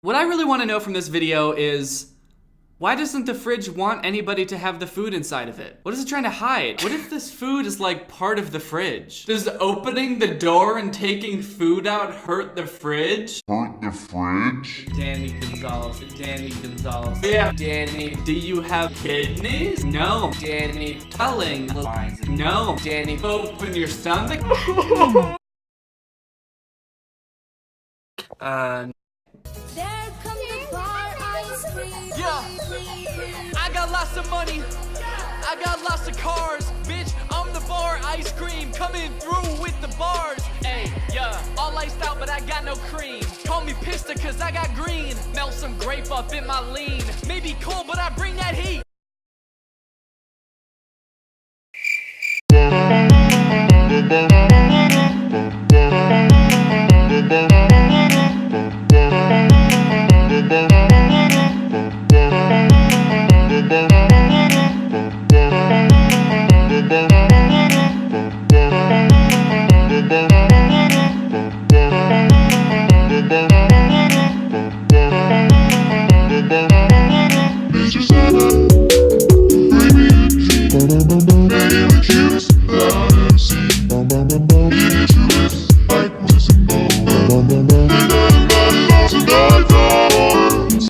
What I really want to know from this video is, why doesn't the fridge want anybody to have the food inside of it? What is it trying to hide? What if this food is like part of the fridge? Does opening the door and taking food out hurt the fridge? Hurt the fridge? Danny Gonzalez, Danny Gonzalez. Yeah. Danny, do you have kidneys? No. Danny, telling lies. No. Danny, open your stomach. There comes the bar ice cream. Yeah, I got lots of money. I got lots of cars. Bitch, I'm the bar ice cream coming through with the bars. Hey, yeah, all iced out, but I got no cream. Call me Pista, cause I got green. Melt some grape up in my lean. Maybe cold, but I bring that heat.